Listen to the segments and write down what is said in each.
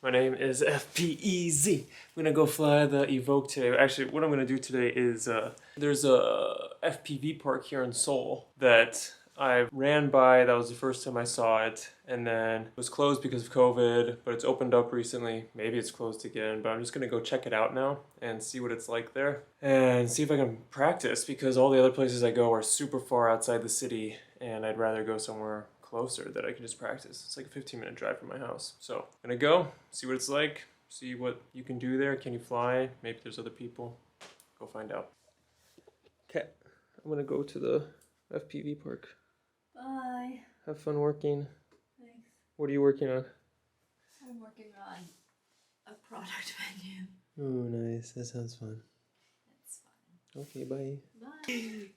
My name is FPEZ. I'm gonna go fly the evqoque today. Actually, what I'm gonna do today is, there's a FPV park here in Seoul that I ran by. That was the first time I saw it, and then it was closed because of COVID, but it's opened up recently. Maybe it's closed again, but I'm just gonna go check it out now and see what it's like there and see if I can practice, because all the other places I go are super far outside the city and I'd rather go somewhere closer that I can just practice. It's like a 15-minute drive from my house. So I'm gonna go, see what it's like, see what you can do there. Can you fly? Maybe there's other people. Go find out. Okay, I'm gonna go to the FPV park. Bye. Have fun working. Thanks. What are you working on? I'm working on a product menu. Oh, nice. That sounds fun. It's fun. Okay, bye. Bye.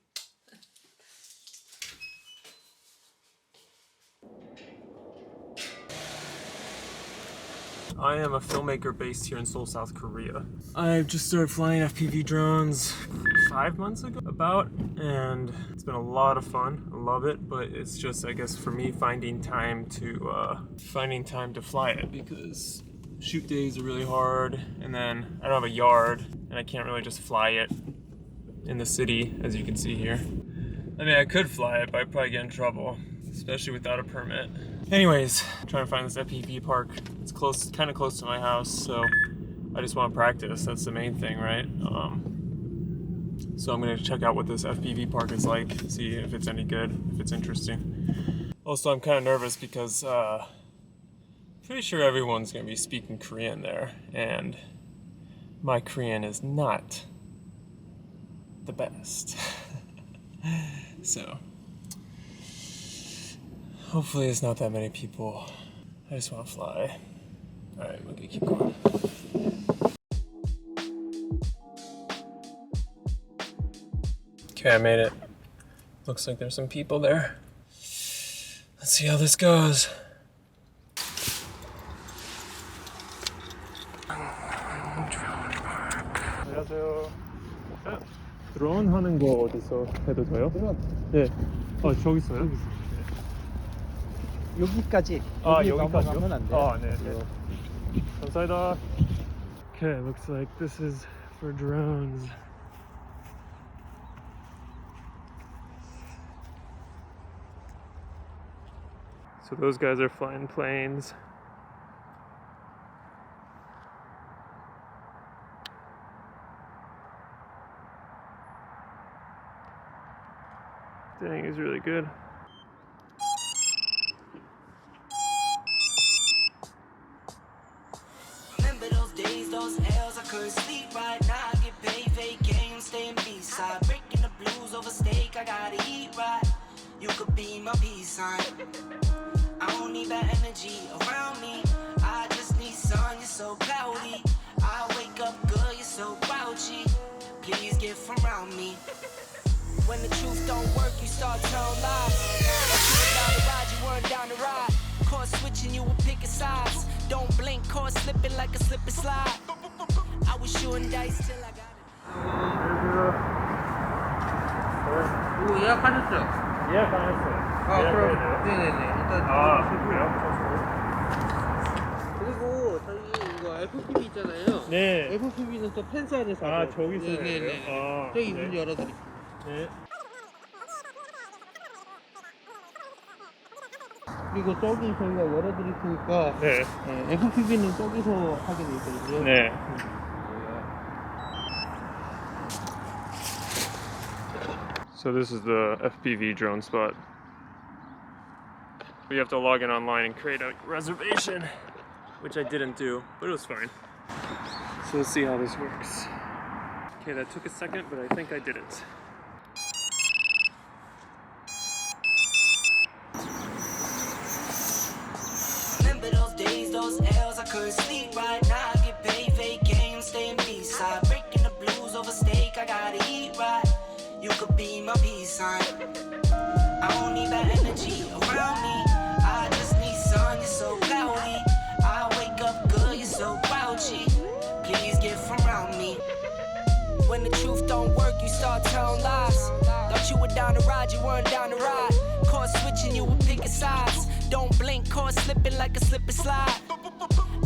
I am a filmmaker based here in Seoul, South Korea. I just started flying FPV drones 5 months ago, and it's been a lot of fun. I love it, but it's just, I guess, for me, finding time to fly it, because shoot days are really hard, and then I don't have a yard, and I can't really just fly it in the city, as you can see here. I mean, I could fly it, but I'd probably get in trouble, especially without a permit. Anyways, I'm trying to find this FPV park. It's close, kind of close to my house, so I just want to practice. That's the main thing, right? So I'm gonna check out what this FPV park is like, see if it's any good, if it's interesting. Also, I'm kind of nervous because pretty sure everyone's gonna be speaking Korean there, and my Korean is not the best. So hopefully it's not that many people. I just want to fly. Alright, we're gonna keep going. Okay, I made it. Looks like there's some people there. Let's see how this goes. 안녕하세요. 드론 하는 거 어디서 해도 돼요? 드론? 네. 저기 있어요? 여기까지. 여기까지요? 넘어가면 안 돼. 네. 감사합니다. Okay, looks like this is for drones. So those guys are flying planes. Dang, he's really good. Remember those days, those L's, I couldn't sleep right now. I get paid, fake games, staying B-side. Breaking the blues over steak, I gotta eat right. You could be my peace sign. I don't need that energy around me. I just need sun, you're so cloudy. I wake up good, you're so grouchy. Please get from around me. When the truth don't work, you start telling lies. You were down the ride, you weren't down the ride. Caught switching, you were picking sides. Don't blink, caught slipping like a slip and slide. I was shooting dice till I got it. 이거 예약하셨죠? 예약 안 했어요. 그럼 네네네. 일단 그리고 저희 이거 FPV 있잖아요. 네. FPV는 또 펜스 안에서 저기서 해야 돼요? 네네네. 저기 문 열어드릴게요. 네. 그리고 저기 저희가 열어드릴 테니까 네. FPV는 저기서 하게 돼 있거든요. 네. So this is the FPV drone spot. We have to log in online and create a reservation, which I didn't do, but it was fine. So let's see how this works. Okay, that took a second, but I think I did it. Remember those days, those L's, I couldn't sleep right now. I get paid, fake games, staying B-side. Breaking the blues over steak, I gotta eat right. You could be my peace sign. I don't need that energy around me. I just need sun, you're so cloudy. I wake up good, you're so grouchy. Please get from around me. When the truth don't work, you start telling lies. Thought you were down the ride, you weren't down the ride. Caught switching, you were picking sides. Don't blink, caught slipping like a slip and slide.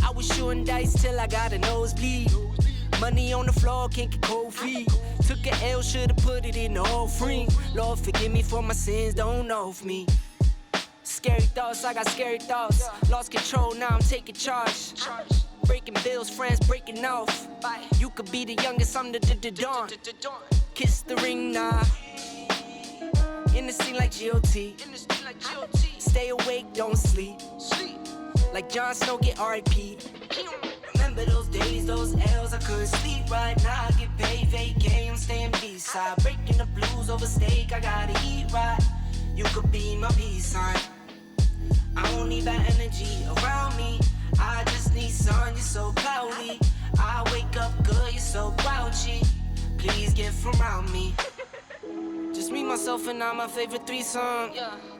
I was was shooting dice till I got a nosebleed. Money on the floor, can't get cold feet. Took a L, should've put it in the offering. Lord, forgive me for my sins, don't know of me. Scary thoughts, I got scary thoughts. Lost control, now I'm taking charge. Breaking bills, friends breaking off. You could be the youngest, I'm the dawn. Kiss the ring, nah. In the scene like GOT. Stay awake, don't sleep. Like Jon Snow, get R.I.P. Remember those days, those L's, I couldn't sleep right now. I get paid, vacay, I'm staying B-side. Breaking the blues over steak, I gotta eat right. You could be my peace sign. I don't need that energy around me. I just need sun, you're so cloudy. I wake up good, you're so grouchy. Please get from around me. Just me, myself, and I, my favorite threesome.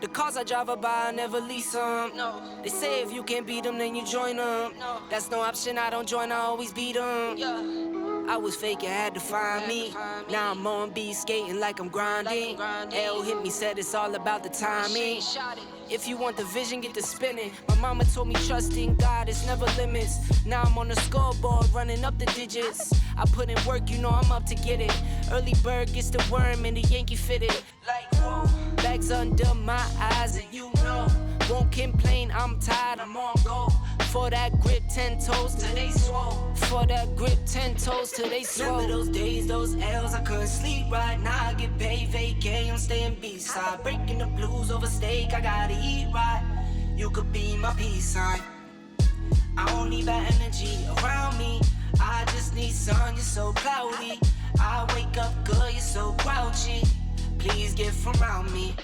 The cars I drive by, I never lease them. They say if you can't beat them, then you join them. That's no option, I don't join, I always beat them. I was fake, I had to find me. Now I'm on beat, skating like I'm grinding. L hit me, said it's all about the timing. If you want the vision, get to spinning. My mama told me trust in God, it's never limits. Now I'm on the scoreboard, running up the digits. I put in work, you know I'm up to get it. Early bird gets the worm and the Yankee fitted. Like whoa, bags under my eyes and you know. Won't complain, I'm tired, I'm on go. For that grip, 10 toes till they swole. For that grip, 10 toes till they swole. Remember those days, those L's, I couldn't sleep right now. I get paid, vacay, I'm staying B-side. Breaking the blues over steak, I gotta eat right. You could be my peace sign. I don't need that energy around me. I just need sun, you're so cloudy. I wake up good, you're so grouchy. Please get from around me.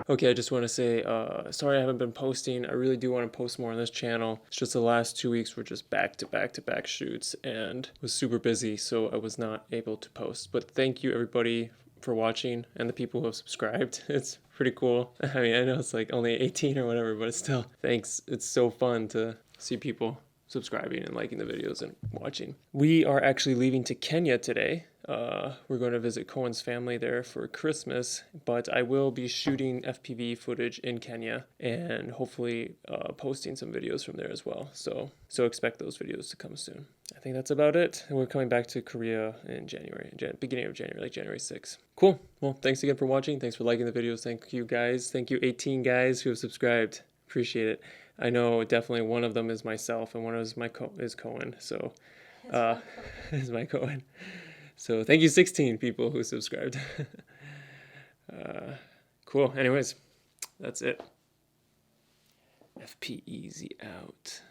Okay, I just want to say, sorry I haven't been posting. I really do want to post more on this channel. It's just the last 2 weeks were just back to back shoots and was super busy, so I was not able to post. But thank you everybody for watching and the people who have subscribed. It's pretty cool. I mean, I know it's like only 18 or whatever, but it's still, thanks. It's so fun to see people subscribing and liking the videos and watching. We are actually leaving to Kenya today. We're going to visit Cohen's family there for Christmas, but I will be shooting FPV footage in Kenya and hopefully posting some videos from there as well. So expect those videos to come soon. I think that's about it. And we're coming back to Korea in January, beginning of January, like January 6th. Cool. Well, thanks again for watching. Thanks for liking the videos. Thank you guys. Thank you 18 guys who have subscribed. Appreciate it. I know definitely one of them is myself and one is is Cohen. So is my Cohen. So thank you 16 people who subscribed. Cool. Anyways, that's it. FPEZ out.